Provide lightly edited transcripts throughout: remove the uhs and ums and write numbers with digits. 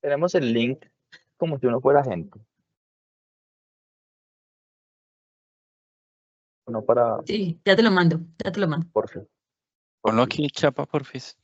Tenemos el link como si uno fuera agente, no para, Sí, ya te lo mando, ya te lo mando. por fin. Ponlo aquí, chapa, porfis.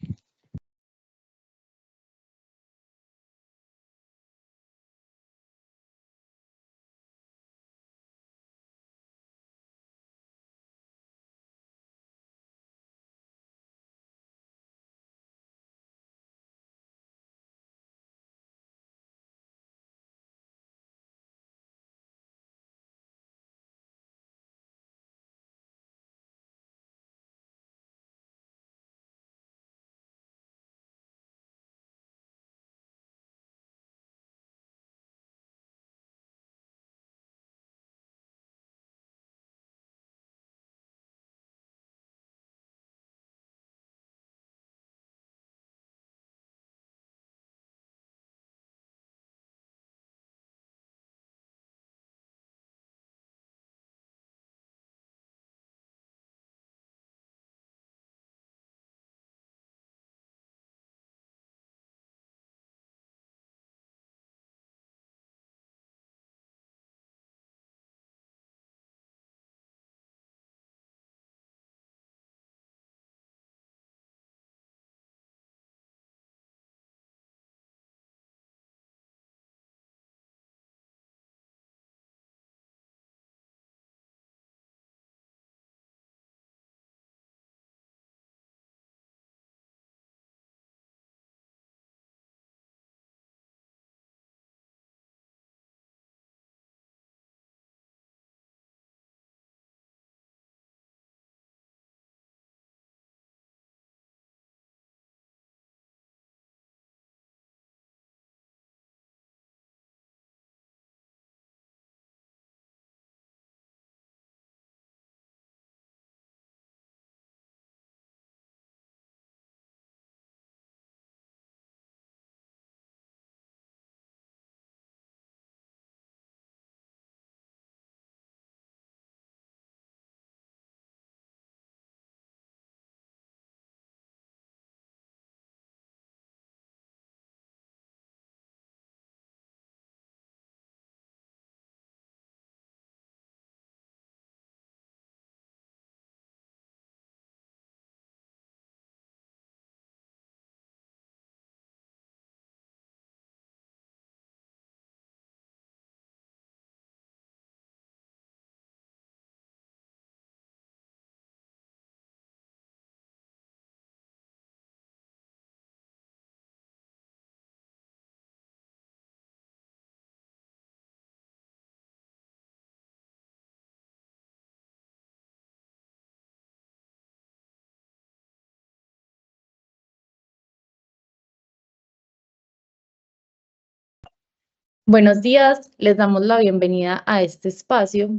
Buenos días, les damos la bienvenida a este espacio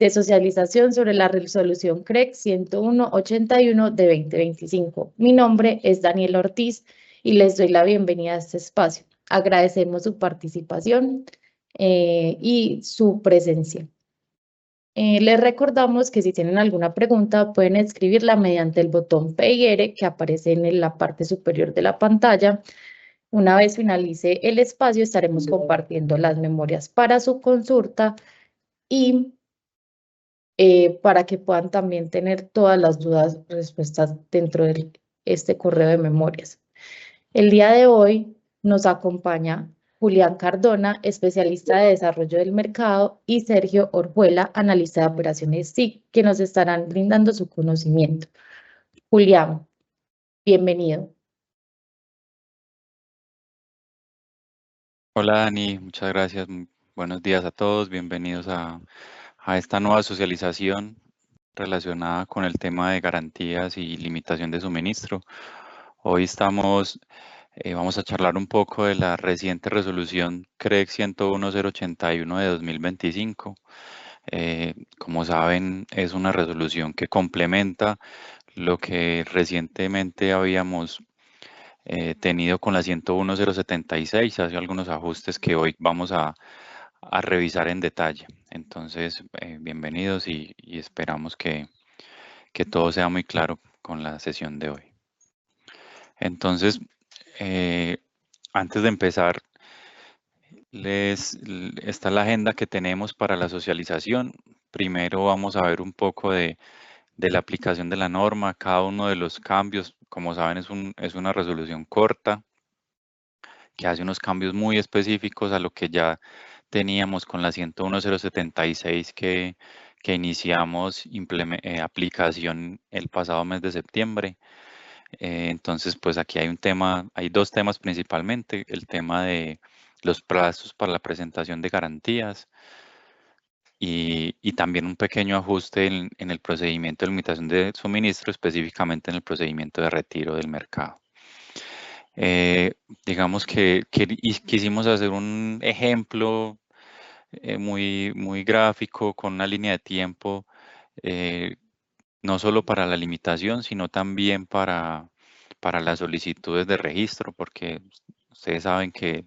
de socialización sobre la resolución CREC 10181 de 2025. Mi nombre es Daniela Ortiz y les doy la bienvenida a este espacio. Agradecemos su participación y su presencia. Les recordamos que si tienen alguna pregunta pueden escribirla mediante el botón P y R que aparece en la parte superior de la pantalla. Una vez finalice el espacio, estaremos compartiendo las memorias para su consulta y para que puedan también tener todas las dudas, respuestas dentro de este correo de memorias. El día de hoy nos acompaña Julián Cardona, especialista de desarrollo del mercado, y Sergio Orjuela, analista de operaciones TIC, que nos estarán brindando su conocimiento. Julián, bienvenido. Hola Dani, muchas gracias. Buenos días a todos. Bienvenidos a esta nueva socialización relacionada con el tema de garantías y limitación de suministro. Hoy vamos a charlar un poco de la reciente resolución CREC 101.081 de 2025. Como saben, es una resolución que complementa lo que recientemente habíamos tenido con la 101.076, hace algunos ajustes que hoy vamos a revisar en detalle. Entonces, bienvenidos y esperamos que todo sea muy claro con la sesión de hoy. Entonces, Antes de empezar, está la agenda que tenemos para la socialización. Primero vamos a ver un poco de la aplicación de la norma, cada uno de los cambios. Como saben, es una resolución corta que hace unos cambios muy específicos a lo que ya teníamos con la 101.076 que iniciamos aplicación el pasado mes de septiembre. Entonces, pues aquí hay dos temas principalmente, el tema de los plazos para la presentación de garantías y también un pequeño ajuste en el procedimiento de limitación de suministro, específicamente en el procedimiento de retiro del mercado. Digamos que quisimos hacer un ejemplo muy gráfico con una línea de tiempo, no solo para la limitación, sino también para las solicitudes de registro, porque ustedes saben que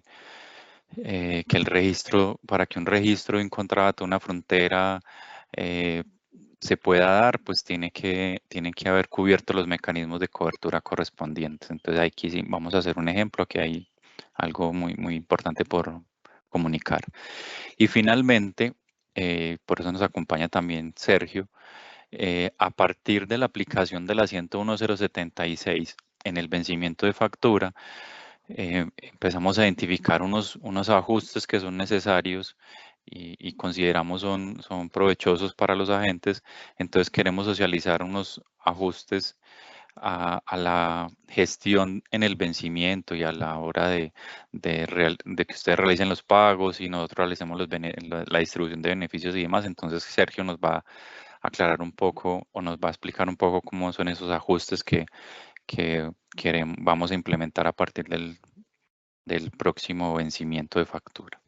el registro, para que un registro en contrato, una frontera, se pueda dar, pues tienen que haber cubierto los mecanismos de cobertura correspondientes. Entonces aquí sí vamos a hacer un ejemplo, que hay algo muy importante por comunicar. Y finalmente, por eso nos acompaña también Sergio, a partir de la aplicación de la 101.076 en el vencimiento de factura, empezamos a identificar unos ajustes que son necesarios y consideramos son provechosos para los agentes. Entonces queremos socializar unos ajustes a la gestión en el vencimiento y a la hora de que ustedes realicen los pagos y nosotros realicemos la distribución de beneficios y demás. Entonces Sergio nos va a aclarar un poco o nos va a explicar un poco cómo son esos ajustes que vamos a implementar a partir del próximo vencimiento de factura.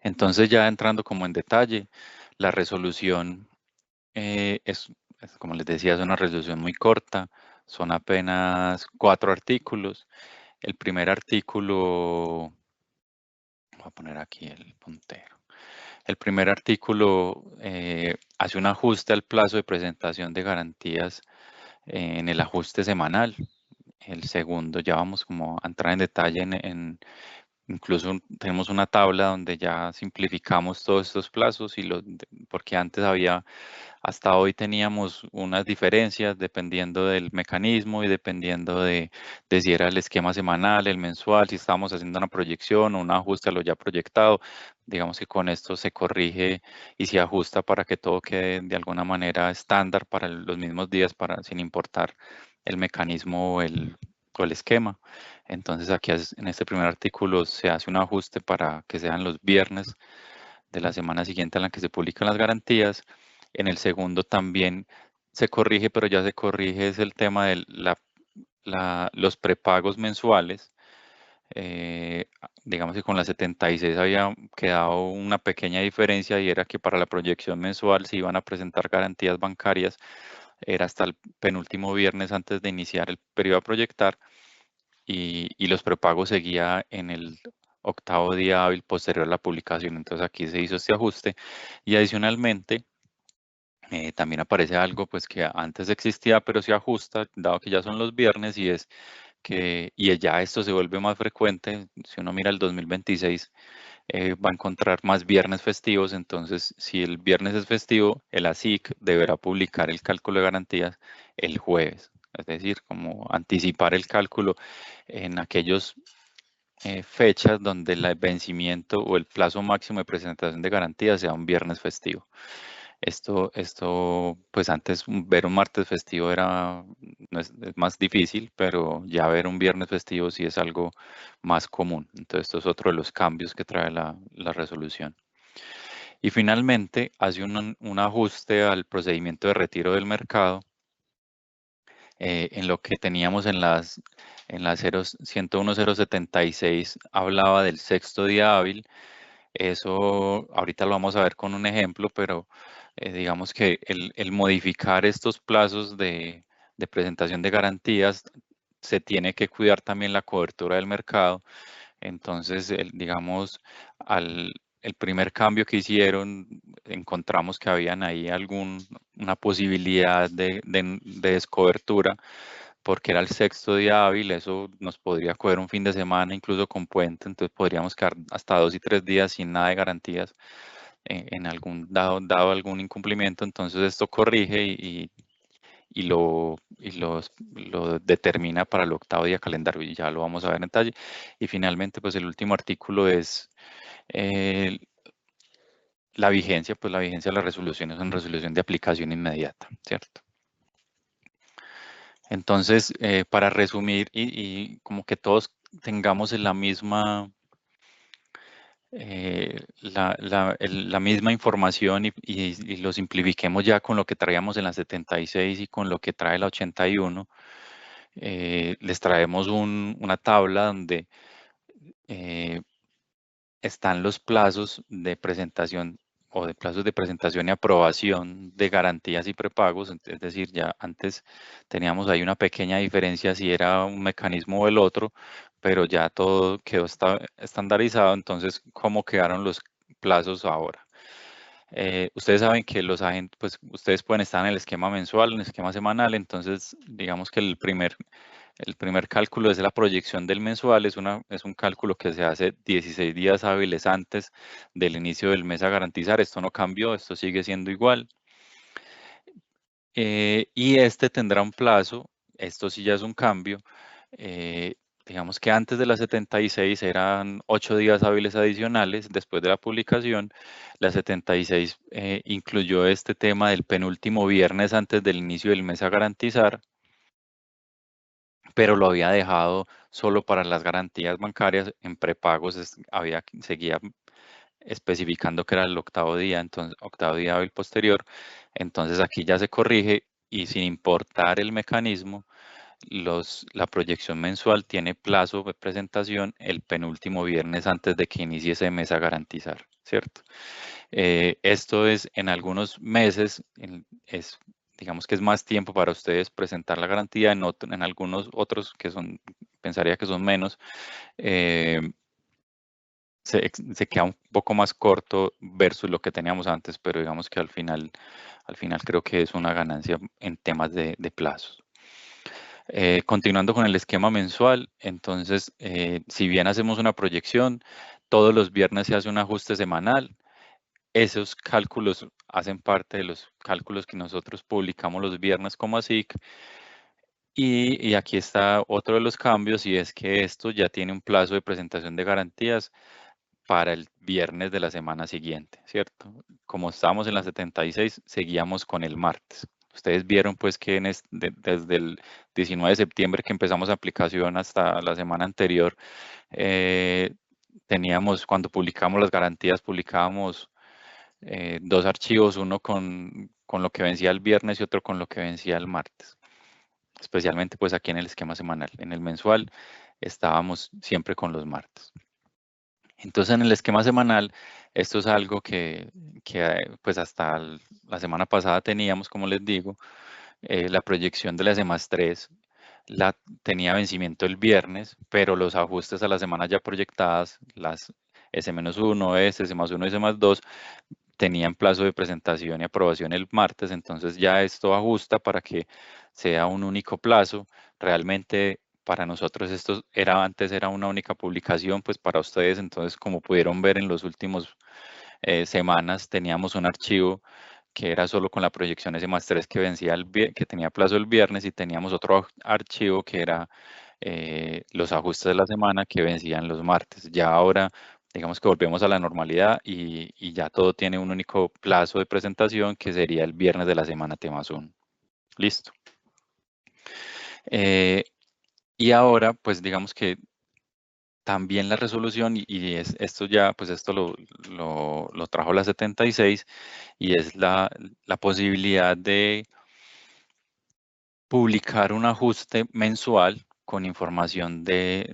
Entonces, ya entrando como en detalle, la resolución como les decía, es una resolución muy corta, son apenas 4 artículos. El primer artículo, voy a poner aquí el puntero. El primer artículo hace un ajuste al plazo de presentación de garantías en el ajuste semanal. El segundo, ya vamos como a entrar en detalle incluso tenemos una tabla donde ya simplificamos todos estos plazos porque antes hasta hoy teníamos unas diferencias dependiendo del mecanismo y dependiendo de si era el esquema semanal, el mensual, si estábamos haciendo una proyección o un ajuste a lo ya proyectado. Digamos que con esto se corrige y se ajusta para que todo quede de alguna manera estándar para los mismos días, sin importar el mecanismo o el esquema. Entonces aquí en este primer artículo se hace un ajuste para que sean los viernes de la semana siguiente a la que se publican las garantías. En el segundo también se corrige, pero ya se corrige es el tema de los prepagos mensuales. Digamos que con la 76 había quedado una pequeña diferencia y era que para la proyección mensual se iban a presentar garantías bancarias, era hasta el penúltimo viernes antes de iniciar el periodo a proyectar, y los prepagos seguía en el octavo día hábil posterior a la publicación. Entonces aquí se hizo este ajuste y adicionalmente también aparece algo pues que antes existía pero se ajusta dado que ya son los viernes, y es que ya esto se vuelve más frecuente. Si uno mira el 2026 va a encontrar más viernes festivos. Entonces si el viernes es festivo, el ASIC deberá publicar el cálculo de garantías el jueves, es decir, como anticipar el cálculo en aquellos fechas donde el vencimiento o el plazo máximo de presentación de garantías sea un viernes festivo. Esto, pues antes ver un martes festivo es más difícil, pero ya ver un viernes festivo sí es algo más común. Entonces esto es otro de los cambios que trae la resolución. Y finalmente hace un ajuste al procedimiento de retiro del mercado. En lo que teníamos en la 101.076 hablaba del sexto día hábil. Eso ahorita lo vamos a ver con un ejemplo, pero digamos que el modificar estos plazos de presentación de garantías, se tiene que cuidar también la cobertura del mercado. Entonces, digamos, el primer cambio que hicieron, encontramos que habían ahí una posibilidad de descobertura, porque era el 6º día hábil, eso nos podría coger un fin de semana, incluso con puente, entonces podríamos quedar hasta 2 y 3 días sin nada de garantías en algún dado algún incumplimiento. Entonces esto corrige y lo determina para el 8º día calendario, y ya lo vamos a ver en detalle. Y finalmente, pues el último artículo es la vigencia, pues la vigencia de las resoluciones en resolución de aplicación inmediata, ¿cierto? Entonces, para resumir y como que todos tengamos la misma, la misma información y lo simplifiquemos ya con lo que traíamos en la 76 y con lo que trae la 81, les traemos una tabla donde están los plazos de presentación o de plazos de presentación y aprobación de garantías y prepagos. Es decir, ya antes teníamos ahí una pequeña diferencia si era un mecanismo o el otro, pero ya todo quedó estandarizado. Entonces, ¿cómo quedaron los plazos ahora? Ustedes saben que los agentes, pues ustedes pueden estar en el esquema mensual, en el esquema semanal. Entonces, digamos que el primer cálculo es la proyección del mensual, es un cálculo que se hace 16 días hábiles antes del inicio del mes a garantizar. Esto no cambió, esto sigue siendo igual. Y este tendrá un plazo, esto sí ya es un cambio. Digamos que antes de la 76 eran 8 días hábiles adicionales después de la publicación. La 76 incluyó este tema del penúltimo viernes antes del inicio del mes a garantizar, pero lo había dejado solo para las garantías bancarias. En prepagos seguía especificando que era el 8º día, entonces 8º día hábil posterior. Entonces aquí ya se corrige y sin importar el mecanismo, la proyección mensual tiene plazo de presentación el penúltimo viernes antes de que inicie ese mes a garantizar, ¿cierto? Esto es en algunos meses, digamos que es más tiempo para ustedes presentar la garantía, en algunos otros que pensaría que son menos, se queda un poco más corto versus lo que teníamos antes, pero digamos que al final creo que es una ganancia en temas de plazos. Continuando con el esquema mensual, entonces, si bien hacemos una proyección, todos los viernes se hace un ajuste semanal. Esos cálculos hacen parte de los cálculos que nosotros publicamos los viernes como ASIC. Y aquí está otro de los cambios, y es que esto ya tiene un plazo de presentación de garantías para el viernes de la semana siguiente, ¿cierto? Como estábamos en la 76, seguíamos con el martes. Ustedes vieron pues que desde el 19 de septiembre que empezamos aplicación hasta la semana anterior, cuando publicamos las garantías, publicábamos 2 archivos, uno con lo que vencía el viernes y otro con lo que vencía el martes. Especialmente pues aquí en el esquema semanal. En el mensual estábamos siempre con los martes. Entonces en el esquema semanal, esto es algo que pues hasta la semana pasada teníamos, como les digo, la proyección de la S+3 tenía vencimiento el viernes, pero los ajustes a la semana ya proyectadas, las S-1, S+1 y S+2, tenían plazo de presentación y aprobación el martes. Entonces ya esto ajusta para que sea un único plazo. Realmente para nosotros antes era una única publicación, pues para ustedes, entonces como pudieron ver en los últimos semanas teníamos un archivo que era solo con la proyección S+3 que tenía plazo el viernes, y teníamos otro archivo que era los ajustes de la semana que vencían los martes. Ya ahora digamos que volvemos a la normalidad y ya todo tiene un único plazo de presentación, que sería el viernes de la semana T+1. Listo. Y ahora, pues digamos que también la resolución, esto ya, pues esto lo trajo la 76, y es la posibilidad de publicar un ajuste mensual con información de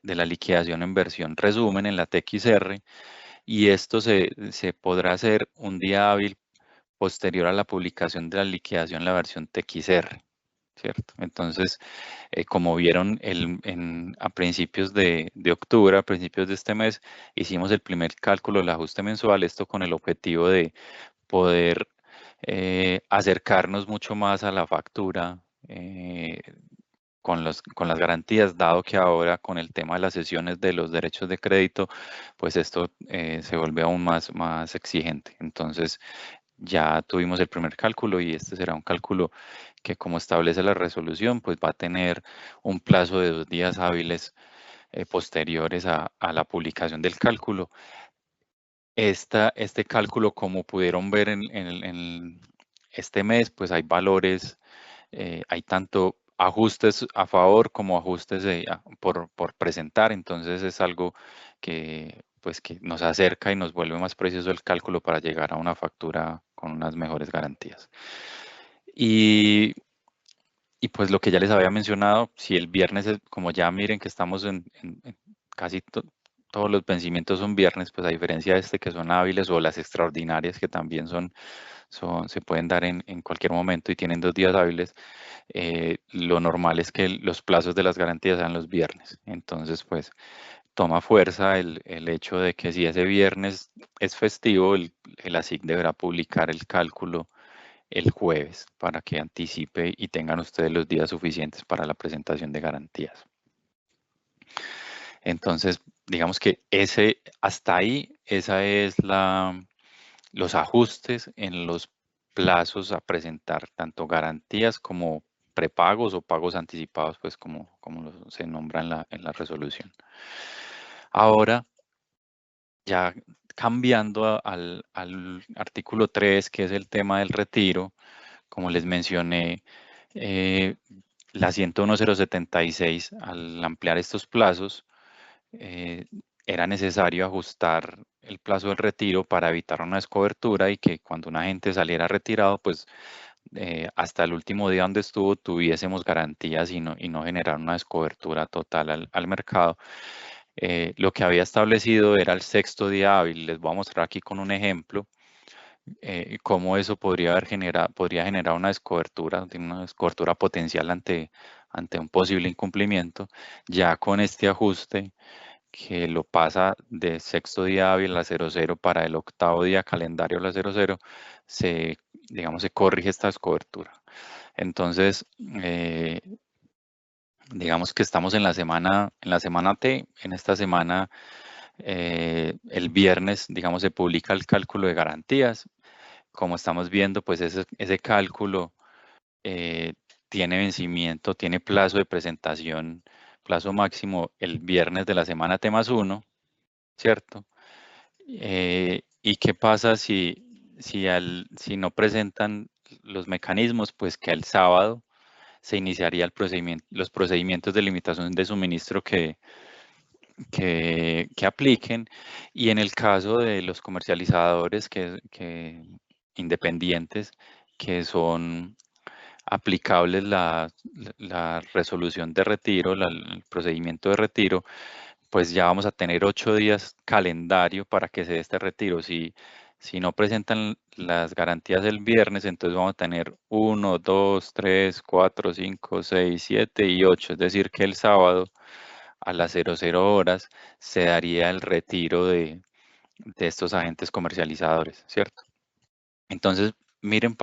la liquidación en versión resumen en la TXR, y esto se podrá hacer un día hábil posterior a la publicación de la liquidación en la versión TXR, ¿cierto? Entonces, como vieron a principios de octubre, a principios de este mes, hicimos el primer cálculo del ajuste mensual, esto con el objetivo de poder acercarnos mucho más a la factura con las garantías, dado que ahora con el tema de las cesiones de los derechos de crédito, pues esto se vuelve aún más exigente. Entonces, ya tuvimos el primer cálculo y este será un cálculo que, como establece la resolución, pues va a tener un plazo de 2 días hábiles posteriores a la publicación del cálculo. Este cálculo, como pudieron ver en este mes, pues hay valores, hay tanto ajustes a favor como ajustes por presentar, entonces es algo que, pues, que nos acerca y nos vuelve más preciso el cálculo para llegar a una factura con unas mejores garantías. Y pues lo que ya les había mencionado, si el viernes, como ya miren que estamos en casi todos los vencimientos son viernes, pues a diferencia de este que son hábiles o las extraordinarias que también se pueden dar en cualquier momento y tienen 2 días hábiles, lo normal es que los plazos de las garantías sean los viernes. Entonces, pues toma fuerza el hecho de que si ese viernes es festivo, el ASIC deberá publicar el cálculo el jueves para que anticipe y tengan ustedes los días suficientes para la presentación de garantías. Entonces, digamos que hasta ahí, esa es los ajustes en los plazos a presentar, tanto garantías como prepagos o pagos anticipados, pues como se nombra en la resolución. Ahora, ya cambiando al artículo 3, que es el tema del retiro, como les mencioné, la 101.076, al ampliar estos plazos, era necesario ajustar el plazo del retiro para evitar una descobertura y que cuando un agente saliera retirado, pues hasta el último día donde estuvo tuviésemos garantías y no generar una descobertura total al mercado. Lo que había establecido era el 6º día hábil. Les voy a mostrar aquí con un ejemplo cómo eso podría generar una descobertura potencial ante un posible incumplimiento. Ya con este ajuste que lo pasa de 6º día hábil a 00 para el 8º día calendario a 00, se corrige esta descobertura. Entonces, digamos que estamos en la semana T. En esta semana, el viernes, se publica el cálculo de garantías. Como estamos viendo, pues ese cálculo tiene vencimiento, tiene plazo de presentación, plazo máximo el viernes de la semana T+1, ¿cierto? ¿Y qué pasa si no presentan los mecanismos? Pues que el sábado se iniciaría los procedimientos de limitación de suministro que apliquen, y en el caso de los comercializadores independientes que son aplicables la resolución de retiro, el procedimiento de retiro, pues ya vamos a tener 8 días calendario para que se dé este retiro. Si no presentan las garantías el viernes, entonces vamos a tener 1, 2, 3, 4, 5, 6, 7 y 8. Es decir, que el sábado a las 00 horas se daría el retiro de estos agentes comercializadores, ¿cierto? Entonces, miren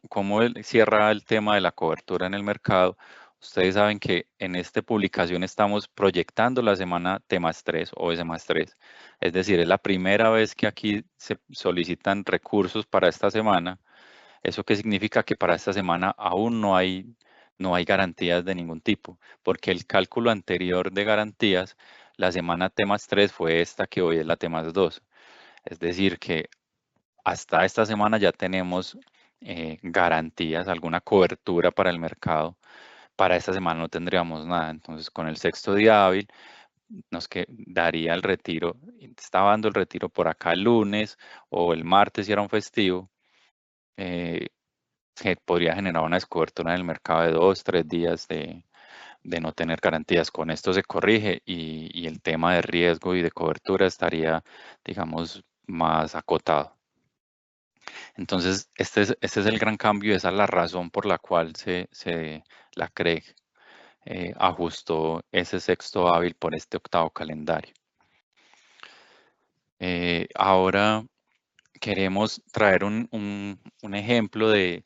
cómo cierra el tema de la cobertura en el mercado. Ustedes saben que en esta publicación estamos proyectando la semana T+3 o S+3. Es decir, es la primera vez que aquí se solicitan recursos para esta semana. ¿Eso qué significa? Que para esta semana aún no hay garantías de ningún tipo, porque el cálculo anterior de garantías, la semana T+3 fue esta que hoy es la T+2. Es decir, que hasta esta semana ya tenemos garantías, alguna cobertura para el mercado. Para esta semana no tendríamos nada. Entonces, con el 6º día hábil, nos daría el retiro. Estaba dando el retiro por acá el lunes o el martes si era un festivo. Que podría generar una descobertura en el mercado de 2, 3 días de no tener garantías. Con esto se corrige y el tema de riesgo y de cobertura estaría, digamos, más acotado. Entonces, este es el gran cambio, esa es la razón por la cual la CREG ajustó ese 6º hábil por este 8º calendario. Ahora queremos traer un ejemplo de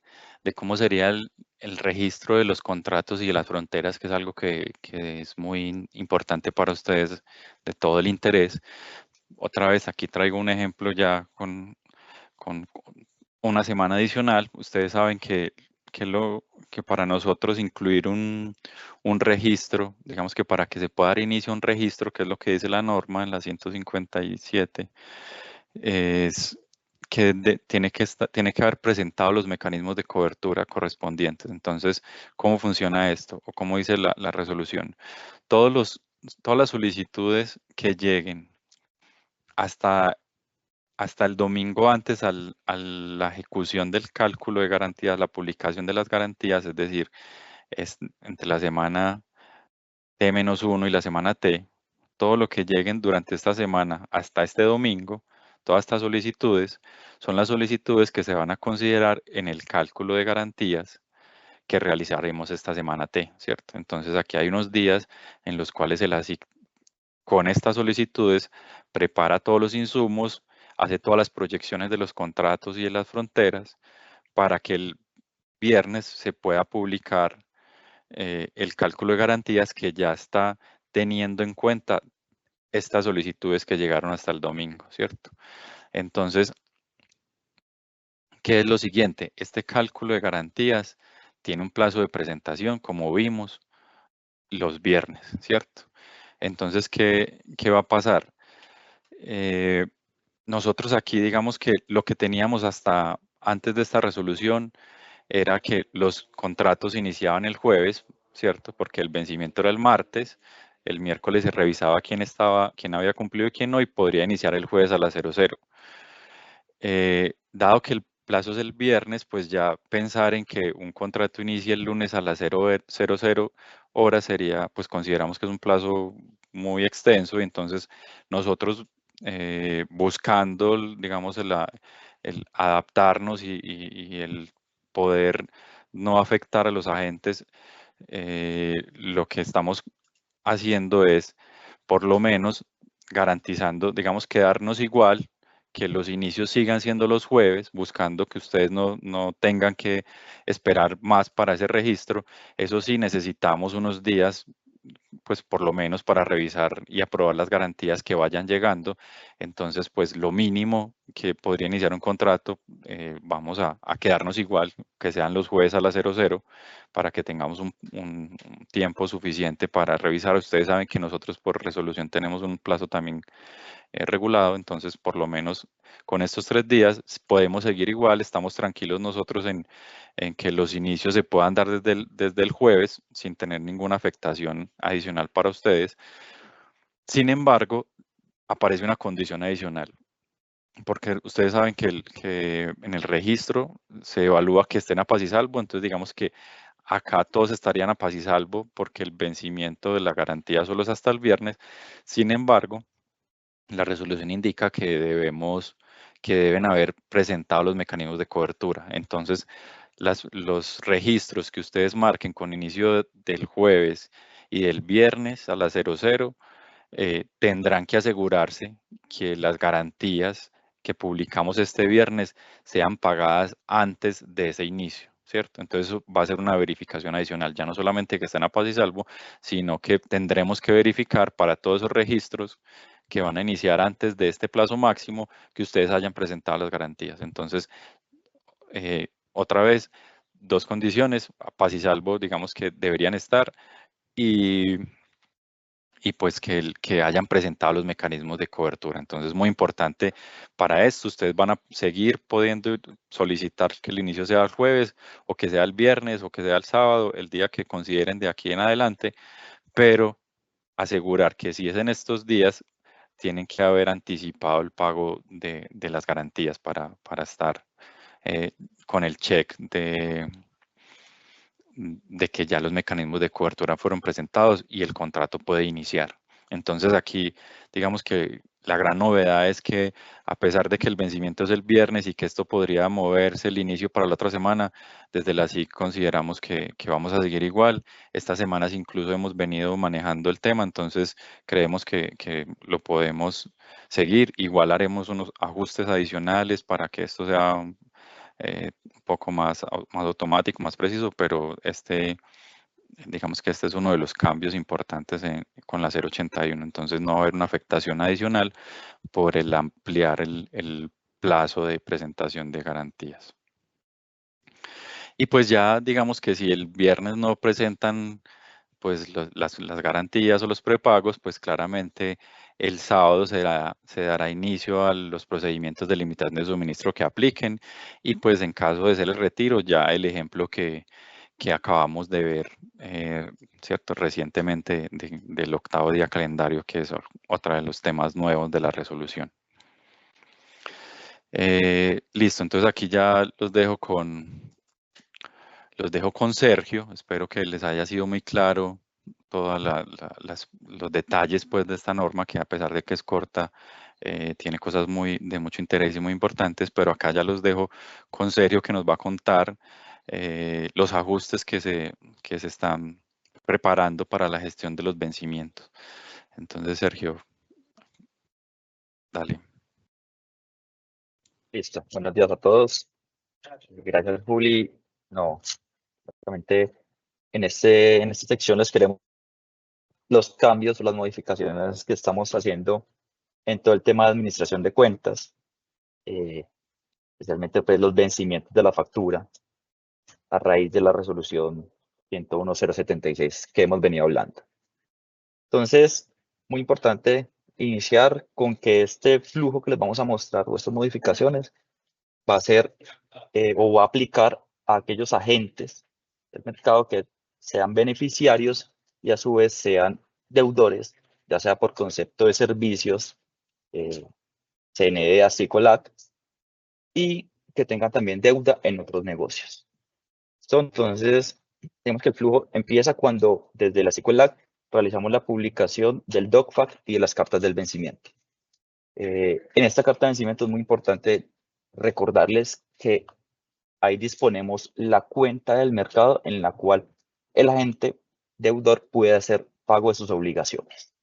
cómo sería el registro de los contratos y de las fronteras, que es algo que es muy importante para ustedes, de todo el interés. Otra vez, aquí traigo un ejemplo ya con una semana adicional. Ustedes saben que para nosotros incluir un registro, digamos que para que se pueda dar inicio a un registro, que es lo que dice la norma en la 157, es que tiene que haber presentado los mecanismos de cobertura correspondientes. Entonces, ¿cómo funciona esto? O cómo dice la resolución. Todas las solicitudes que lleguen hasta el domingo antes a la ejecución del cálculo de garantías, la publicación de las garantías, es decir, es entre la semana T-1 y la semana T, todo lo que lleguen durante esta semana hasta este domingo, todas estas solicitudes, son las solicitudes que se van a considerar en el cálculo de garantías que realizaremos esta semana T, ¿cierto? Entonces aquí hay unos días en los cuales el ASIC con estas solicitudes prepara todos los insumos, hace todas las proyecciones de los contratos y de las fronteras para que el viernes se pueda publicar el cálculo de garantías que ya está teniendo en cuenta estas solicitudes que llegaron hasta el domingo, ¿cierto? Entonces, ¿qué es lo siguiente? Este cálculo de garantías tiene un plazo de presentación, como vimos, los viernes, ¿cierto? Entonces, ¿qué va a pasar? Nosotros aquí, digamos que lo que teníamos hasta antes de esta resolución era que los contratos iniciaban el jueves, ¿cierto? Porque el vencimiento era el martes, el miércoles se revisaba quién había cumplido y quién no, y podría iniciar el jueves a las 00. Dado que el plazo es el viernes, pues ya pensar en que un contrato inicie el lunes a las 00 horas sería, pues consideramos que es un plazo muy extenso, y entonces nosotros buscando, digamos, el adaptarnos y el poder no afectar a los agentes, lo que estamos haciendo es, por lo menos, garantizando, digamos, quedarnos igual, que los inicios sigan siendo los jueves, buscando que ustedes no tengan que esperar más para ese registro. Eso sí, necesitamos unos días, pues por lo menos para revisar y aprobar las garantías que vayan llegando. Entonces, pues lo mínimo que podría iniciar un contrato, vamos a quedarnos igual, que sean los jueves a las 00, para que tengamos un tiempo suficiente para revisar. Ustedes saben que nosotros por resolución tenemos un plazo también regulado, entonces por lo menos con estos 3 días podemos seguir igual. Estamos tranquilos nosotros en que los inicios se puedan dar desde el jueves sin tener ninguna afectación adicional para ustedes. Sin embargo, aparece una condición adicional, porque ustedes saben que en el registro se evalúa que estén a paz y salvo. Entonces digamos que acá todos estarían a paz y salvo porque el vencimiento de la garantía solo es hasta el viernes. Sin embargo, la resolución indica que deben haber presentado los mecanismos de cobertura. Entonces, los registros que ustedes marquen con inicio del jueves y del viernes a las 00, tendrán que asegurarse que las garantías que publicamos este viernes sean pagadas antes de ese inicio, ¿cierto? Entonces eso va a ser una verificación adicional, ya no solamente que estén a paz y salvo, sino que tendremos que verificar para todos esos registros que van a iniciar antes de este plazo máximo que ustedes hayan presentado las garantías. Entonces, otra vez, 2 condiciones, a paz y salvo, digamos que deberían estar, y pues que hayan presentado los mecanismos de cobertura. Entonces, muy importante para esto. Ustedes van a seguir pudiendo solicitar que el inicio sea el jueves, o que sea el viernes, o que sea el sábado, el día que consideren de aquí en adelante, pero asegurar que si es en estos días, tienen que haber anticipado el pago de las garantías para estar con el check de que ya los mecanismos de cobertura fueron presentados y el contrato puede iniciar. Entonces aquí, digamos que la gran novedad es que, a pesar de que el vencimiento es el viernes y que esto podría moverse el inicio para la otra semana, desde la SIC consideramos que vamos a seguir igual. Estas semanas incluso hemos venido manejando el tema, entonces creemos que lo podemos seguir. Igual haremos unos ajustes adicionales para que esto sea un poco más automático, más preciso, pero digamos que este es uno de los cambios importantes con la 081. Entonces no va a haber una afectación adicional por el ampliar el plazo de presentación de garantías. Y pues ya digamos que si el viernes no presentan pues las garantías o los prepagos, pues claramente el sábado se dará inicio a los procedimientos de limitación de suministro que apliquen, y pues en caso de ser el retiro, ya el ejemplo que acabamos de ver, ¿cierto? Recientemente del octavo día calendario, que es otro de los temas nuevos de la resolución. Listo, entonces aquí ya los dejo con Sergio. Espero que les haya sido muy claro todos los detalles pues, de esta norma, que a pesar de que es corta, tiene cosas de mucho interés y muy importantes, pero acá ya los dejo con Sergio, que nos va a contar los ajustes que se están preparando para la gestión de los vencimientos. Entonces, Sergio, dale. Listo. Buenos días a todos. Gracias, Juli. No, básicamente en esta sección les queremos los cambios o las modificaciones que estamos haciendo en todo el tema de administración de cuentas, especialmente pues los vencimientos de la factura a raíz de la resolución 101.076 que hemos venido hablando. Entonces, muy importante iniciar con que este flujo que les vamos a mostrar o estas modificaciones va a ser o va a aplicar a aquellos agentes del mercado que sean beneficiarios y a su vez sean deudores, ya sea por concepto de servicios, CND, ASICOLAC, y que tengan también deuda en otros negocios. Entonces, tenemos que el flujo empieza cuando desde la ASICOLAC realizamos la publicación del DOCFAC y de las cartas del vencimiento. En esta carta de vencimiento es muy importante recordarles que ahí disponemos la cuenta del mercado en la cual el agente deudor puede hacer pago de sus obligaciones.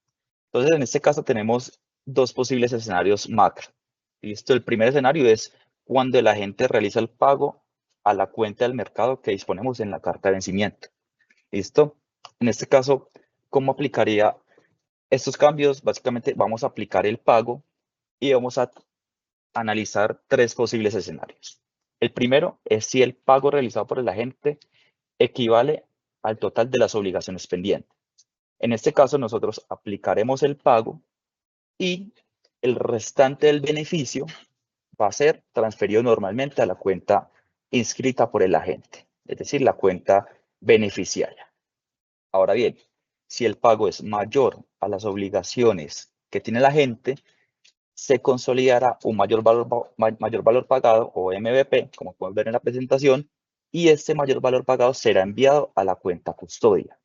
Entonces, en este caso tenemos dos posibles escenarios macro. ¿Listo? El primer escenario es cuando el agente realiza el pago a la cuenta del mercado que disponemos en la carta de vencimiento. ¿Listo? En este caso, ¿cómo aplicaría estos cambios? Básicamente vamos a aplicar el pago y vamos a analizar tres posibles escenarios. El primero es si el pago realizado por el agente equivale al total de las obligaciones pendientes. En este caso, nosotros aplicaremos el pago y el restante del beneficio va a ser transferido normalmente a la cuenta inscrita por el agente, es decir, la cuenta beneficiaria. Ahora bien, si el pago es mayor a las obligaciones que tiene el agente, se consolidará un mayor valor pagado o MVP, como pueden ver en la presentación, y este mayor valor pagado será enviado a la cuenta custodia.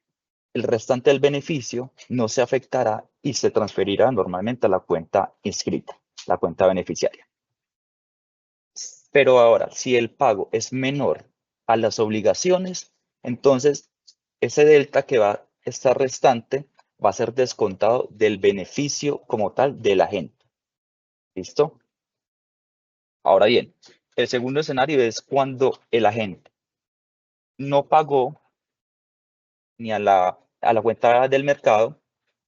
El restante del beneficio no se afectará y se transferirá normalmente a la cuenta inscrita, la cuenta beneficiaria. Pero ahora, si el pago es menor a las obligaciones, entonces ese delta que va a estar restante va a ser descontado del beneficio como tal del agente. ¿Listo? Ahora bien, el segundo escenario es cuando el agente no pagó ni a la cuenta del mercado,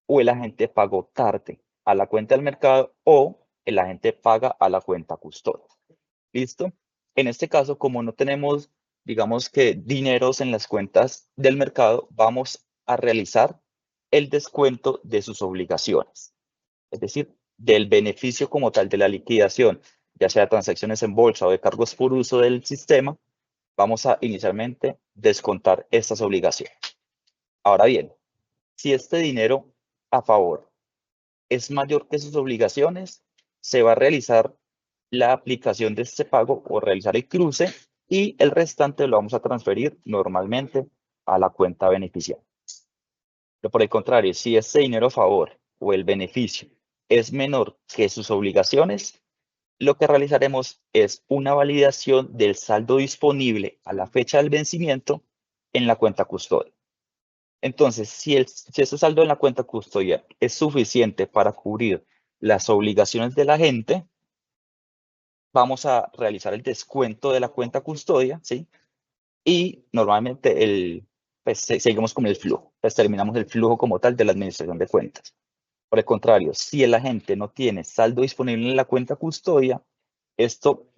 o el agente pagó tarde a la cuenta del mercado, o el agente paga a la cuenta custodia. ¿Listo? En este caso, como no tenemos, digamos que dineros en las cuentas del mercado, vamos a realizar el descuento de sus obligaciones. Es decir, del beneficio como tal de la liquidación, ya sea transacciones en bolsa o de cargos por uso del sistema, vamos a inicialmente descontar estas obligaciones. Ahora bien, si este dinero a favor es mayor que sus obligaciones, se va a realizar la aplicación de este pago o realizar el cruce, y el restante lo vamos a transferir normalmente a la cuenta beneficiaria. Pero por el contrario, si este dinero a favor o el beneficio es menor que sus obligaciones, lo que realizaremos es una validación del saldo disponible a la fecha del vencimiento en la cuenta custodia. Entonces, si ese saldo en la cuenta custodia es suficiente para cubrir las obligaciones del agente, vamos a realizar el descuento de la cuenta custodia, ¿sí? Y normalmente pues, seguimos con el flujo, pues terminamos el flujo como tal de la administración de cuentas. Por el contrario, si el agente no tiene saldo disponible en la cuenta custodia, esto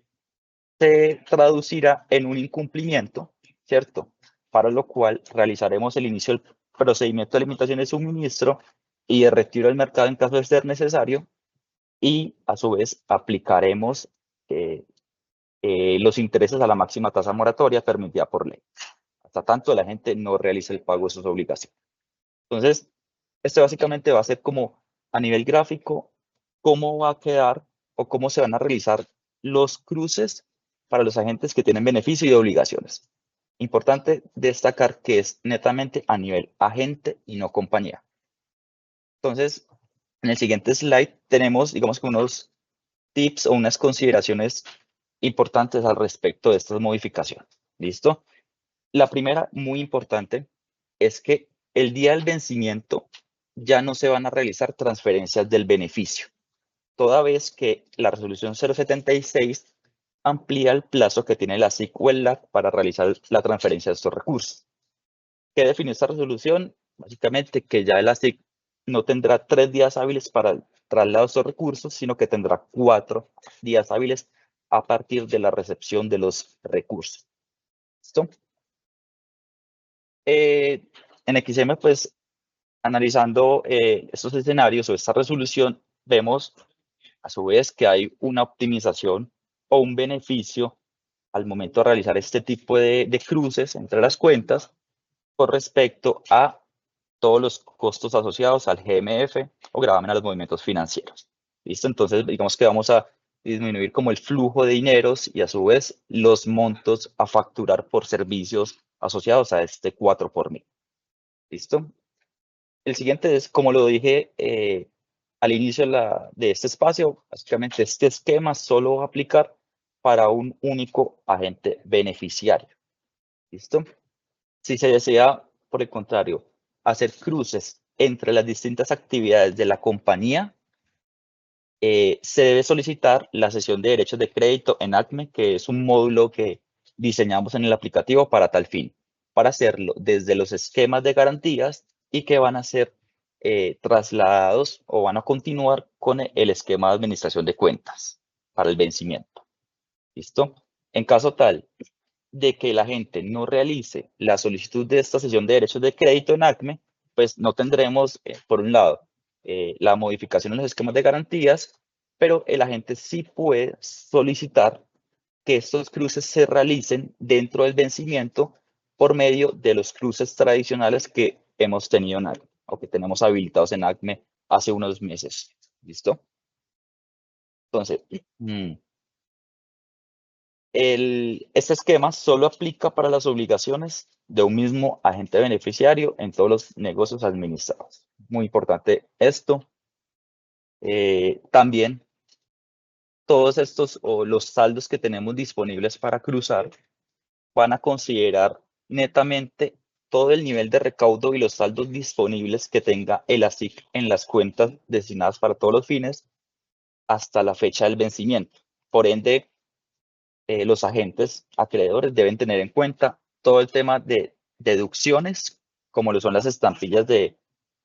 se traducirá en un incumplimiento, ¿cierto? Para lo cual realizaremos el inicio del procedimiento de limitación de suministro y de retiro del mercado en caso de ser necesario, y a su vez aplicaremos los intereses a la máxima tasa moratoria permitida por ley, hasta tanto la gente no realice el pago de sus obligaciones. Entonces, este básicamente va a ser como a nivel gráfico cómo va a quedar o cómo se van a realizar los cruces para los agentes que tienen beneficio y obligaciones. Importante destacar que es netamente a nivel agente y no compañía. Entonces, en el siguiente slide tenemos, digamos que unos tips o unas consideraciones importantes al respecto de estas modificaciones. ¿Listo? La primera, muy importante, es que el día del vencimiento ya no se van a realizar transferencias del beneficio, toda vez que la resolución 076 amplía el plazo que tiene la SIC o el LAC para realizar la transferencia de estos recursos. ¿Qué definió esta resolución? Básicamente que ya la SIC no tendrá 3 días hábiles para el traslado de estos recursos, sino que tendrá 4 días hábiles a partir de la recepción de los recursos. ¿Listo? En XM, pues, analizando estos escenarios o esta resolución, vemos a su vez que hay una optimización o un beneficio al momento de realizar este tipo de cruces entre las cuentas con respecto a todos los costos asociados al GMF o gravamen a los movimientos financieros. ¿Listo? Entonces, digamos que vamos a disminuir como el flujo de dineros y a su vez los montos a facturar por servicios asociados a este 4 por mil. ¿Listo? El siguiente es, como lo dije al inicio de este espacio, básicamente este esquema solo va a aplicar para un único agente beneficiario. ¿Listo? Si se desea, por el contrario, hacer cruces entre las distintas actividades de la compañía, se debe solicitar la cesión de derechos de crédito en ACME, que es un módulo que diseñamos en el aplicativo para tal fin, para hacerlo desde los esquemas de garantías y que van a ser trasladados o van a continuar con el esquema de administración de cuentas para el vencimiento. ¿Listo? En caso tal de que la gente no realice la solicitud de esta cesión de derechos de crédito en ACME, pues no tendremos, por un lado, la modificación en los esquemas de garantías, pero el agente sí puede solicitar que estos cruces se realicen dentro del vencimiento por medio de los cruces tradicionales que hemos tenido en ACME o que tenemos habilitados en ACME hace unos meses. ¿Listo? Entonces, este esquema solo aplica para las obligaciones de un mismo agente beneficiario en todos los negocios administrados. Muy importante esto. También todos estos o los saldos que tenemos disponibles para cruzar van a considerar netamente todo el nivel de recaudo y los saldos disponibles que tenga el ASIC en las cuentas destinadas para todos los fines hasta la fecha del vencimiento. Por ende, los agentes acreedores deben tener en cuenta todo el tema de deducciones, como lo son las estampillas de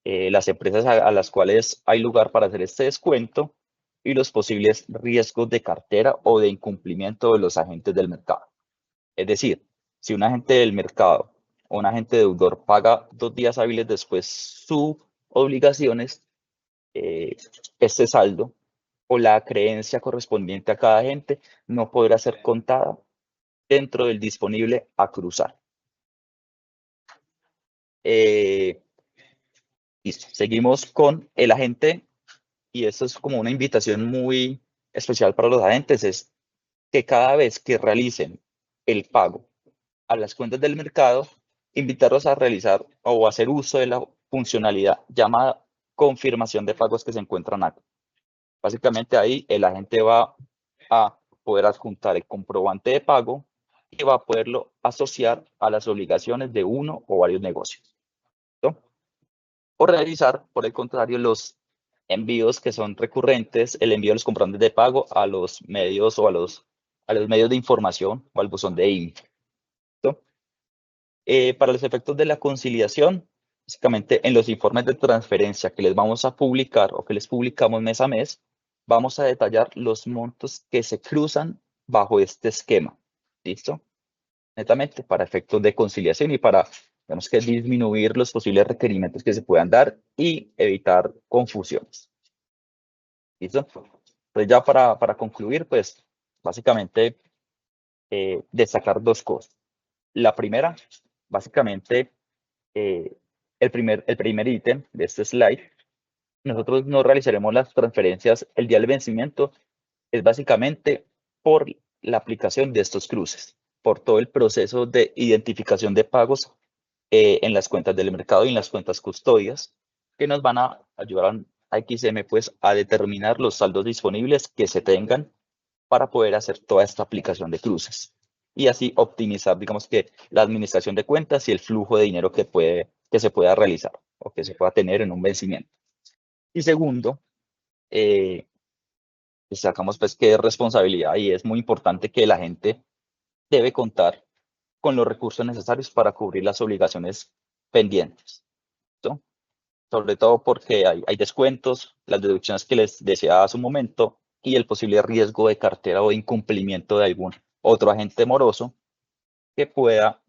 las empresas a las cuales hay lugar para hacer este descuento y los posibles riesgos de cartera o de incumplimiento de los agentes del mercado. Es decir, si un agente del mercado o un agente deudor paga 2 días hábiles después sus obligaciones, este saldo o la creencia correspondiente a cada agente no podrá ser contada dentro del disponible a cruzar. Listo. Seguimos con el agente, y esto es como una invitación muy especial para los agentes, es que cada vez que realicen el pago a las cuentas del mercado, invitarlos a realizar o hacer uso de la funcionalidad llamada confirmación de pagos que se encuentran acá. Básicamente ahí el agente va a poder adjuntar el comprobante de pago y va a poderlo asociar a las obligaciones de uno o varios negocios. ¿No? O realizar, por el contrario, los envíos que son recurrentes, el envío de los comprantes de pago a los medios o a los medios de información o al buzón de info. Para los efectos de la conciliación, básicamente en los informes de transferencia que les vamos a publicar o que les publicamos mes a mes, vamos a detallar los montos que se cruzan bajo este esquema. ¿Listo? Netamente para efectos de conciliación y para, digamos que, disminuir los posibles requerimientos que se puedan dar y evitar confusiones. ¿Listo? Entonces ya para concluir, pues básicamente destacar dos cosas. La primera, básicamente, el primer ítem de este slide, nosotros no realizaremos las transferencias el día del vencimiento, es básicamente por la aplicación de estos cruces, por todo el proceso de identificación de pagos en las cuentas del mercado y en las cuentas custodias, que nos van a ayudar a XM pues, a determinar los saldos disponibles que se tengan para poder hacer toda esta aplicación de cruces y así optimizar, digamos que, la administración de cuentas y el flujo de dinero que se pueda realizar o que se pueda tener en un vencimiento. Y segundo, sacamos pues que es responsabilidad y es muy importante que la gente debe contar con los recursos necesarios para cubrir las obligaciones pendientes, ¿no? Sobre todo porque hay descuentos, las deducciones que les decía hace un momento y el posible riesgo de cartera o de incumplimiento de algún otro agente moroso que pueda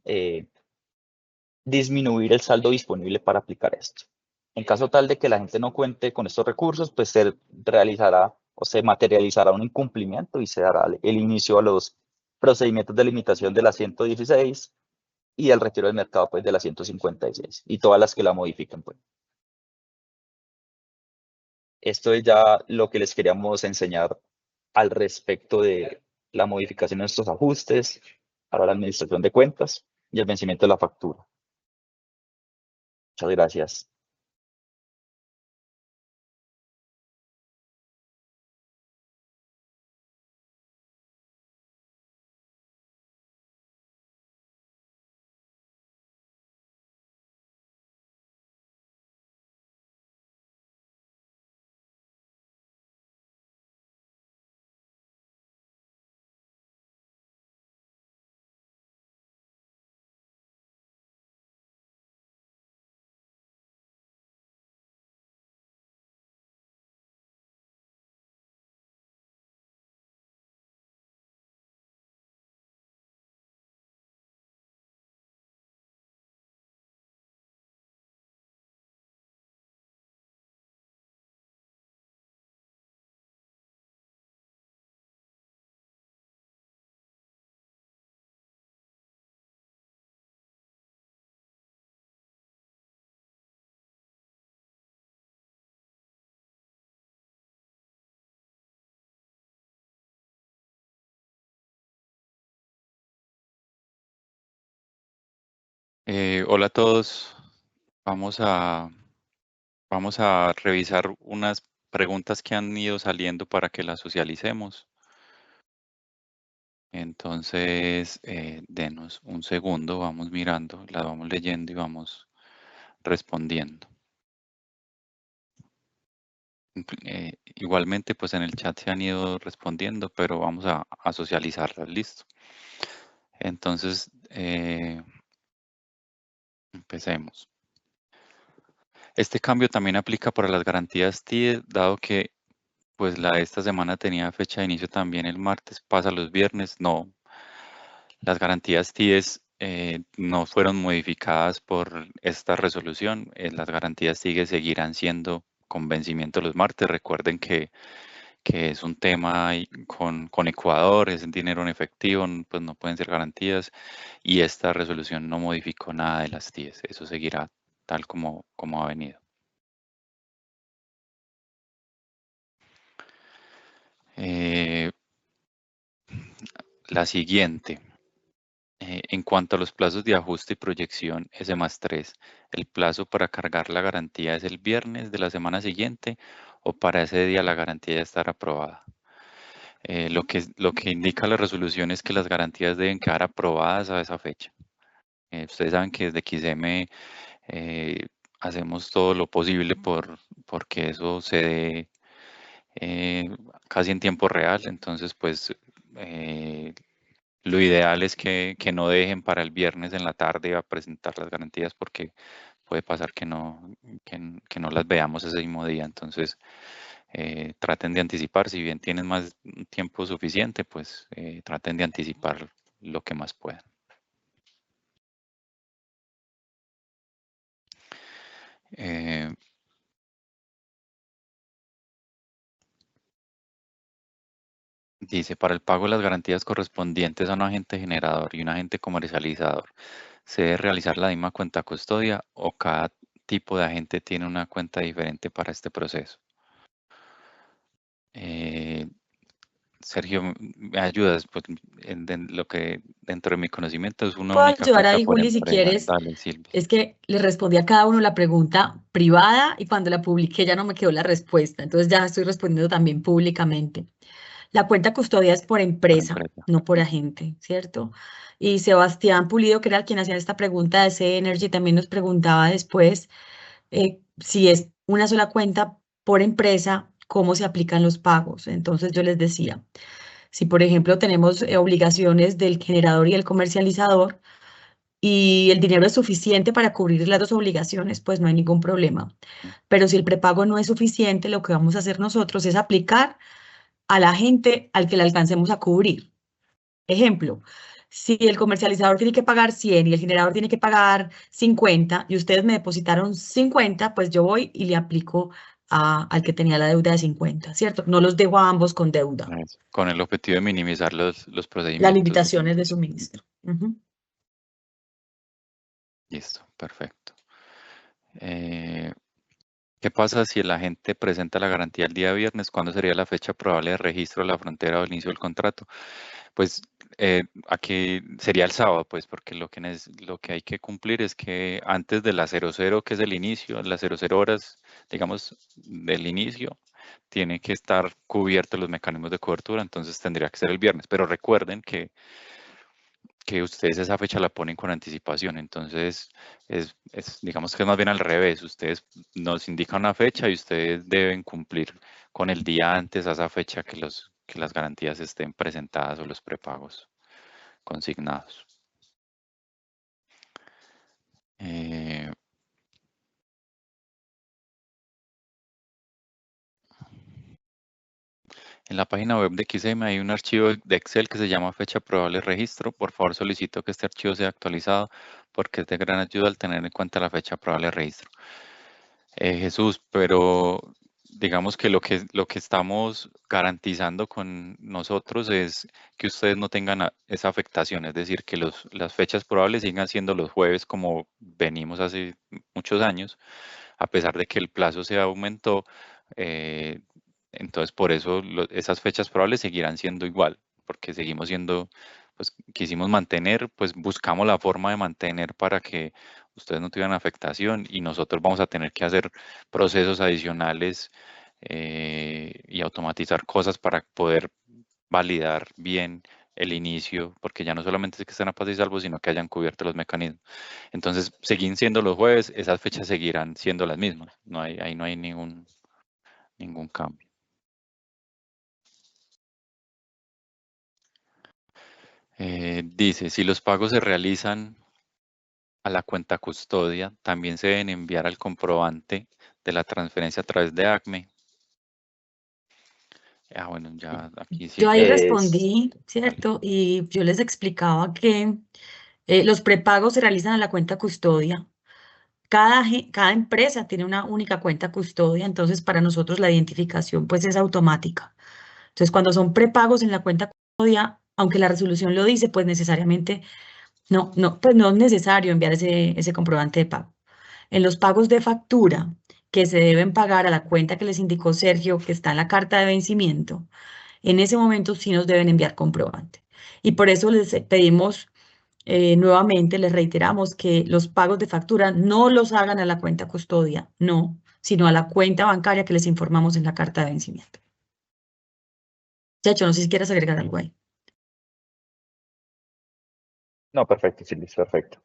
disminuir el saldo disponible para aplicar esto. En caso tal de que la gente no cuente con estos recursos, pues se realizará o se materializará un incumplimiento y se dará el inicio a los procedimientos de limitación de la 116 y el retiro del mercado pues de la 156 y todas las que la modifiquen pues. Esto es ya lo que les queríamos enseñar al respecto de la modificación de estos ajustes para la administración de cuentas y el vencimiento de la factura. Muchas gracias. Hola a todos. Vamos a revisar unas preguntas que han ido saliendo para que las socialicemos. Entonces, denos un segundo, vamos mirando, las vamos leyendo y vamos respondiendo. Igualmente, pues en el chat se han ido respondiendo, pero vamos a socializarlas, listo. Entonces, empecemos. Este cambio también aplica para las garantías TIE, dado que pues la de esta semana tenía fecha de inicio también el martes, pasa los viernes. No, las garantías TIES no fueron modificadas por esta resolución. Las garantías TIE seguirán siendo con vencimiento los martes. Recuerden que es un tema con Ecuador, es dinero en efectivo, pues no pueden ser garantías, y esta resolución no modificó nada de las TIES. Eso seguirá tal como ha venido. La siguiente. En cuanto a los plazos de ajuste y proyección S+3, ¿el plazo para cargar la garantía es el viernes de la semana siguiente o para ese día la garantía ya estará aprobada? Lo que indica la resolución es que las garantías deben quedar aprobadas a esa fecha. Ustedes saben que desde XM hacemos todo lo posible porque eso se dé casi en tiempo real. Entonces, pues lo ideal es que no dejen para el viernes en la tarde a presentar las garantías porque puede pasar que no las veamos ese mismo día. Entonces, traten de anticipar. Si bien tienen más tiempo suficiente, pues traten de anticipar lo que más puedan. Dice, para el pago de las garantías correspondientes a un agente generador y un agente comercializador, ¿se debe realizar la misma cuenta custodia o cada tipo de agente tiene una cuenta diferente para este proceso? Sergio, ¿me ayudas? Pues lo que dentro de mi conocimiento es una Puedo única ayudar cuenta ahí, por Juli, si empresa. quieres. Dale, Silvia. Es que le respondí a cada uno la pregunta privada y cuando la publiqué ya no me quedó la respuesta. Entonces ya estoy respondiendo también públicamente. La cuenta custodia es por Por empresa, empresa. no por agente, ¿cierto? Y Sebastián Pulido, que era quien hacía esta pregunta de C Energy, también nos preguntaba después si es una sola cuenta por empresa, cómo se aplican los pagos. Entonces yo les decía, si por ejemplo tenemos obligaciones del generador y el comercializador y el dinero es suficiente para cubrir las dos obligaciones, pues no hay ningún problema. Pero si el prepago no es suficiente, lo que vamos a hacer nosotros es aplicar a la gente al que le alcancemos a cubrir. Ejemplo, si el comercializador tiene que pagar 100 y el generador tiene que pagar 50 y ustedes me depositaron 50, pues yo voy y le aplico al que tenía la deuda de 50, ¿cierto? No los dejo a ambos con deuda. Eso, con el objetivo de minimizar los Las procedimientos. limitaciones de suministro. Listo, perfecto. ¿Qué pasa si el agente presenta la garantía el día viernes? ¿Cuándo sería la fecha probable de registro de la frontera o el inicio del contrato? Pues aquí sería el sábado, pues, porque lo que hay que cumplir es que antes de la 00, que es el inicio, las 00 horas, digamos, del inicio, tiene que estar cubiertos los mecanismos de cobertura, entonces tendría que ser el viernes. Pero recuerden que ustedes esa fecha la ponen con anticipación, entonces digamos que es más bien al revés, ustedes nos indican una fecha y ustedes deben cumplir con el día antes a esa fecha que las garantías estén presentadas o los prepagos consignados. En la página web de XM hay un archivo de Excel que se llama fecha probable de registro. Por favor, solicito que este archivo sea actualizado porque es de gran ayuda al tener en cuenta la fecha probable de registro. Jesús, pero digamos que lo que estamos garantizando con nosotros es que ustedes no tengan esa afectación, es decir, que las fechas probables sigan siendo los jueves como venimos hace muchos años, a pesar de que el plazo se aumentó. Entonces, por eso esas fechas probables seguirán siendo igual, porque seguimos siendo, pues quisimos mantener, pues buscamos la forma de mantener para que ustedes no tuvieran afectación y nosotros vamos a tener que hacer procesos adicionales y automatizar cosas para poder validar bien el inicio, porque ya no solamente es que estén a paz y salvo, sino que hayan cubierto los mecanismos. Entonces, siguen siendo los jueves, esas fechas seguirán siendo las mismas, ahí no hay ningún cambio. Dice, si los pagos se realizan a la cuenta custodia, también se deben enviar al comprobante de la transferencia a través de ACME. Bueno, ya aquí sí. Yo ahí Es, respondí, ¿cierto? Y yo les explicaba que los prepagos se realizan a la cuenta custodia. Cada empresa tiene una única cuenta custodia, entonces para nosotros la identificación pues es automática. Entonces cuando son prepagos en la cuenta custodia, aunque la resolución lo dice, pues necesariamente pues no es necesario enviar ese comprobante de pago. En los pagos de factura que se deben pagar a la cuenta que les indicó Sergio, que está en la carta de vencimiento, en ese momento sí nos deben enviar comprobante. Y por eso les pedimos nuevamente, les reiteramos que los pagos de factura no los hagan a la cuenta custodia, no, sino a la cuenta bancaria que les informamos en la carta de vencimiento. Chacho, no sé si quieres agregar algo ahí. no, perfecto, sí, listo, perfecto.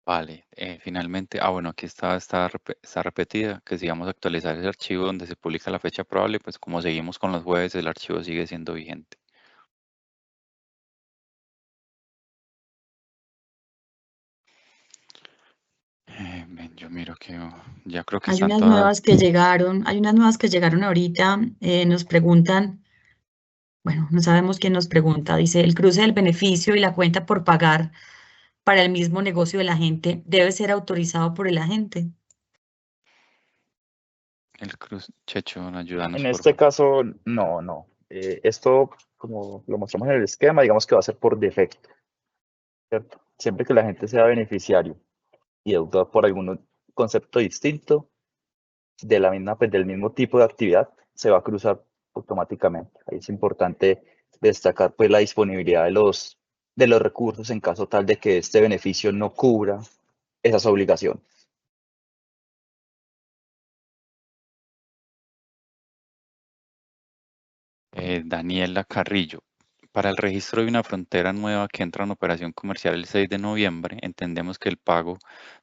Vale, finalmente, bueno, aquí está repetida, que si vamos a actualizar ese archivo donde se publica la fecha probable, pues como seguimos con los jueves, el archivo sigue siendo vigente. Yo miro que ya creo que Hay están unas todas. nuevas que llegaron ahorita, nos preguntan, bueno, no sabemos quién nos pregunta, dice, el cruce del beneficio y la cuenta por pagar para el mismo negocio del agente debe ser autorizado por el agente. El cruz, Checho, ayúdanos En por este favor. caso, no. Esto, como lo mostramos en el esquema, digamos que va a ser por defecto, ¿cierto? Siempre que la gente sea beneficiario y deudor por algún concepto distinto de la misma, pues, del mismo tipo de actividad, se va a cruzar automáticamente. Ahí es importante destacar, pues, la disponibilidad de los recursos en caso tal de que este beneficio no cubra esas obligaciones. Daniela Carrillo. Para el registro de una frontera nueva que entra en operación comercial el 6 de noviembre, entendemos que el pago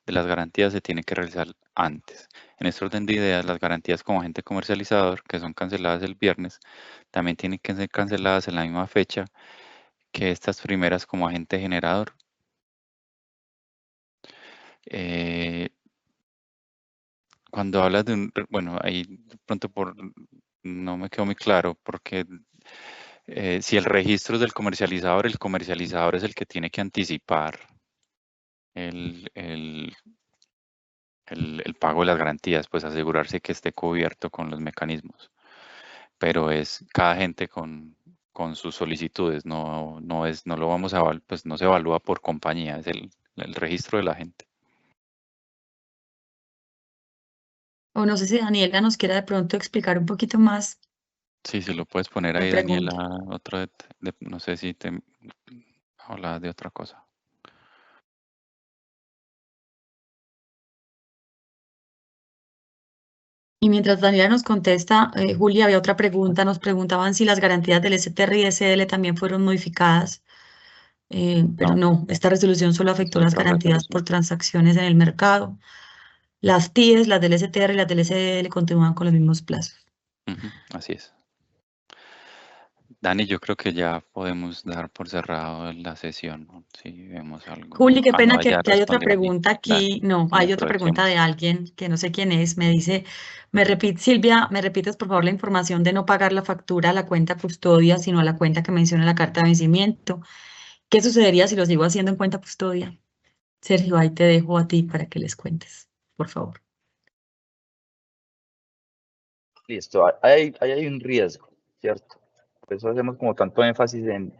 de las garantías se tiene que realizar antes. En este orden de ideas, las garantías como agente comercializador, que son canceladas el viernes, también tienen que ser canceladas en la misma fecha que estas primeras como agente generador. Eh, Cuando hablas de bueno, ahí de pronto no me quedó muy claro, porque si el registro es del comercializador, el comercializador es el que tiene que anticipar el, el, el pago de las garantías, pues asegurarse que esté cubierto con los mecanismos. Pero es cada agente con sus solicitudes, no lo vamos a pues no se evalúa por compañía, es el registro de la gente. O no sé si Daniela nos quiera de pronto explicar un poquito más Sí, lo puedes poner la ahí, Daniela, pregunta. otro no sé si te habla de otra cosa. Y mientras Daniela nos contesta, Julia, había otra pregunta. Nos preguntaban si las garantías del STR y SL también fueron modificadas, pero No, no, esta resolución solo afectó esta es las otra garantías resolución. por transacciones en el mercado. Las TIES, las del STR y las del SL continúan con los mismos plazos. Así es. Dani, yo creo que ya podemos dar por cerrado la sesión, ¿no? Si vemos algo. Juli, qué No, pena ya que hay otra respondieron bien. pregunta Dale, aquí. No, sí, hay otra pregunta de aprovechemos. alguien que no sé quién es. Me dice, Silvia, ¿me repites por favor la información de no pagar la factura a la cuenta custodia, sino a la cuenta que menciona la carta de vencimiento? ¿Qué sucedería si lo sigo haciendo en cuenta custodia? Sergio, ahí te dejo a ti para que les cuentes, por favor. Listo, ahí hay un riesgo, ¿cierto? Por eso hacemos como tanto énfasis en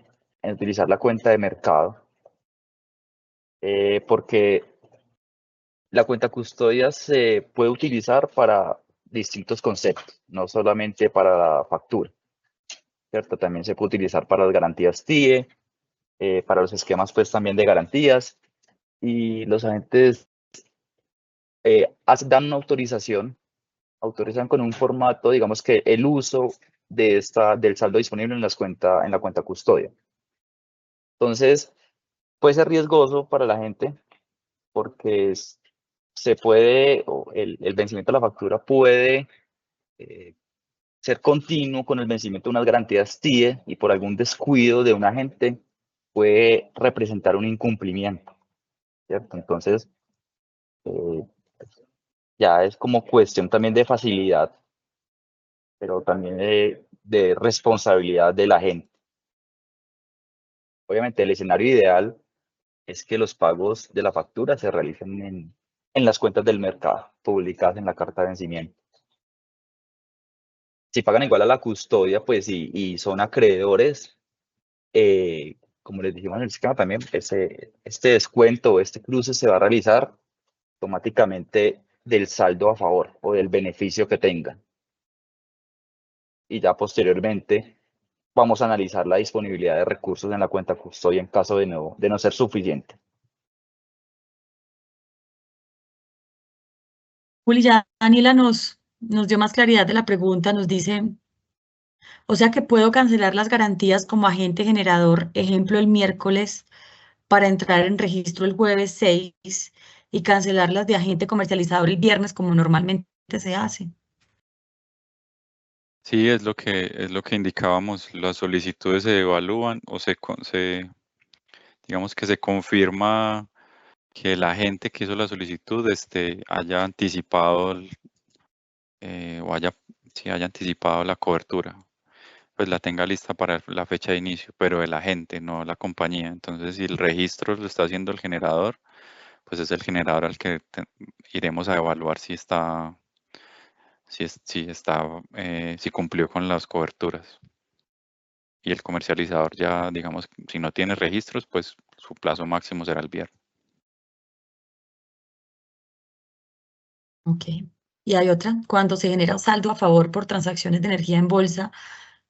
utilizar la cuenta de mercado, porque la cuenta custodia se puede utilizar para distintos conceptos, no solamente para la factura, ¿cierto? También se puede utilizar para las garantías TIE, para los esquemas pues también de garantías, y los agentes dan una autorización, autorizan con un formato, digamos que el uso del saldo disponible en la cuenta custodia. Entonces, puede ser riesgoso para la gente porque el vencimiento de la factura puede ser continuo con el vencimiento de unas garantías TIE y por algún descuido de un agente puede representar un incumplimiento, ¿cierto? Entonces, eh, ya es como cuestión también de facilidad, pero también de responsabilidad de la gente. Obviamente, el escenario ideal es que los pagos de la factura se realicen en las cuentas del mercado, publicadas en la carta de vencimiento. Si pagan igual a la custodia, pues y son acreedores, como les dijimos en el esquema también, este descuento, este cruce se va a realizar automáticamente del saldo a favor o del beneficio que tengan. Y ya posteriormente vamos a analizar la disponibilidad de recursos en la cuenta custodia en caso de no ser suficiente. Juli, ya Daniela nos dio más claridad de la pregunta, nos dice, o sea que puedo cancelar las garantías como agente generador, ejemplo el miércoles, para entrar en registro el jueves 6 y cancelarlas de agente comercializador el viernes como normalmente se hace. Sí, es lo que indicábamos. Las solicitudes se evalúan o digamos que se confirma que la gente que hizo la solicitud haya anticipado haya anticipado la cobertura, pues la tenga lista para la fecha de inicio, pero el agente, no la compañía. Entonces, si el registro lo está haciendo el generador, pues es el generador al que iremos a evaluar si cumplió con las coberturas. Y el comercializador ya, digamos, si no tiene registros, pues su plazo máximo será el viernes. Ok. Y hay otra, cuando se genera saldo a favor por transacciones de energía en bolsa,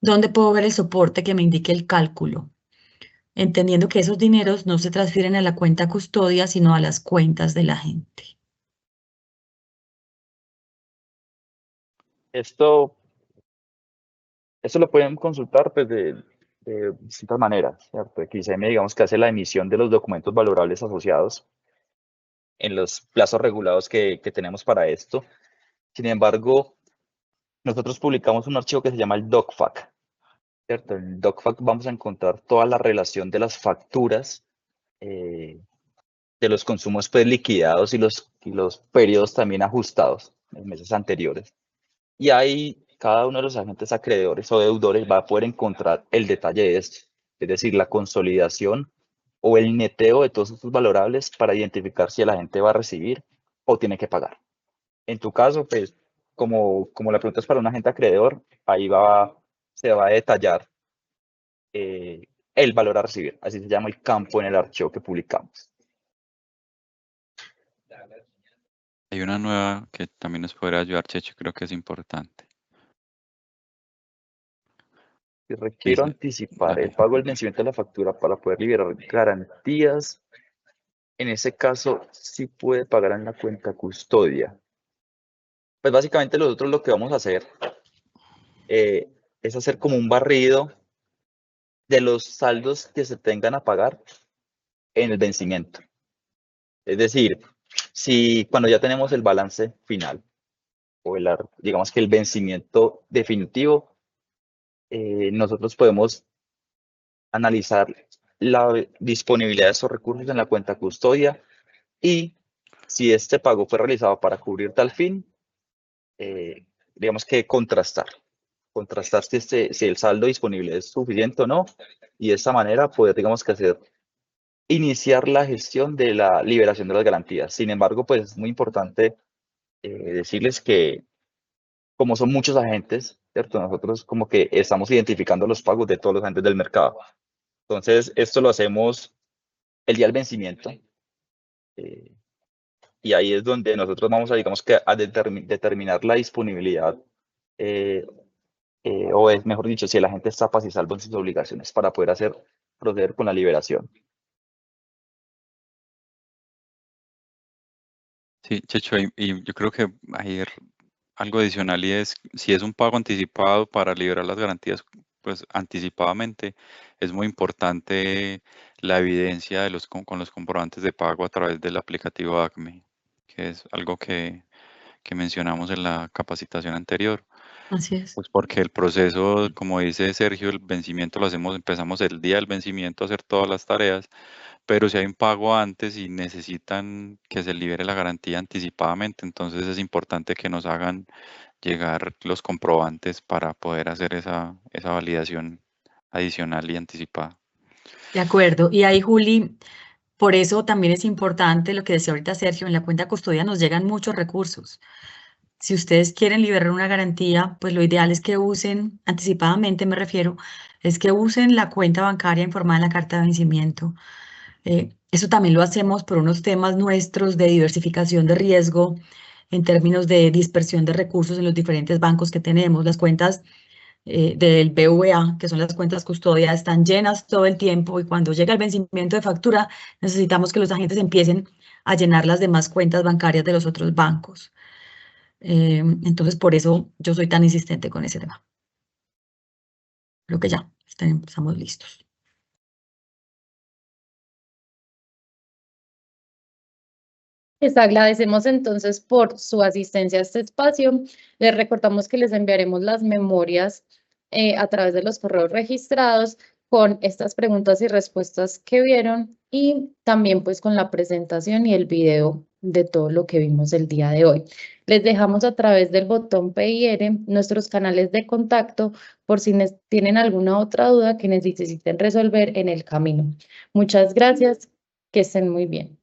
¿dónde puedo ver el soporte que me indique el cálculo? Entendiendo que esos dineros no se transfieren a la cuenta custodia, sino a las cuentas de la gente. Esto lo pueden consultar pues, de distintas maneras, ¿cierto? XM, digamos que hace la emisión de los documentos valorables asociados en los plazos regulados que tenemos para esto. Sin embargo, nosotros publicamos un archivo que se llama el DocFac, ¿cierto? En el DocFac vamos a encontrar toda la relación de las facturas, de los consumos pues, liquidados y los periodos también ajustados en meses anteriores. Y ahí cada uno de los agentes acreedores o deudores va a poder encontrar el detalle de esto, es decir, la consolidación o el neteo de todos estos valorables para identificar si el agente va a recibir o tiene que pagar. En tu caso, pues, como la pregunta es para un agente acreedor, ahí se va a detallar el valor a recibir. Así se llama el campo en el archivo que publicamos. Hay una nueva que también nos podría ayudar, Checho, creo que es importante. Si requiero Dice, anticipar dale. el pago del vencimiento de la factura para poder liberar garantías, en ese caso sí puede pagar en la cuenta custodia. Pues básicamente nosotros lo que vamos a hacer es hacer como un barrido de los saldos que se tengan a pagar en el vencimiento. Es decir, si cuando ya tenemos el balance final o digamos que el vencimiento definitivo, nosotros podemos analizar la disponibilidad de esos recursos en la cuenta custodia y si este pago fue realizado para cubrir tal fin, digamos que contrastar si el saldo disponible es suficiente o no, y de esta manera poder, digamos que iniciar la gestión de la liberación de las garantías. Sin embargo, pues es muy importante decirles que como son muchos agentes, ¿cierto? Nosotros como que estamos identificando los pagos de todos los agentes del mercado. Entonces, esto lo hacemos el día del vencimiento. Y ahí es donde nosotros vamos a, digamos que, a determinar la disponibilidad, o es mejor dicho, si el agente está paz y salvo en sus obligaciones para poder proceder con la liberación. Sí, Checho, y yo creo que hay algo adicional y es, si es un pago anticipado para liberar las garantías, pues anticipadamente, es muy importante la evidencia con los comprobantes de pago a través del aplicativo ACME, que es algo que mencionamos en la capacitación anterior. Así es. Pues porque el proceso, como dice Sergio, el vencimiento empezamos el día del vencimiento a hacer todas las tareas, pero si hay un pago antes y necesitan que se libere la garantía anticipadamente, entonces es importante que nos hagan llegar los comprobantes para poder hacer esa validación adicional y anticipada. De acuerdo. Y ahí, Juli, por eso también es importante lo que decía ahorita Sergio, en la cuenta custodia nos llegan muchos recursos. Si ustedes quieren liberar una garantía, pues lo ideal es que usen, anticipadamente me refiero, es que usen la cuenta bancaria informada en la carta de vencimiento. Eso también lo hacemos por unos temas nuestros de diversificación de riesgo en términos de dispersión de recursos en los diferentes bancos que tenemos. Las cuentas del BVA, que son las cuentas custodia, están llenas todo el tiempo y cuando llega el vencimiento de factura, necesitamos que los agentes empiecen a llenar las demás cuentas bancarias de los otros bancos. Entonces, por eso yo soy tan insistente con ese tema. Creo que ya estamos listos. Les agradecemos entonces por su asistencia a este espacio. Les recordamos que les enviaremos las memorias a través de los correos registrados con estas preguntas y respuestas que vieron y también pues con la presentación y el video de todo lo que vimos el día de hoy. Les dejamos a través del botón PIR nuestros canales de contacto por si tienen alguna otra duda que necesiten resolver en el camino. Muchas gracias, que estén muy bien.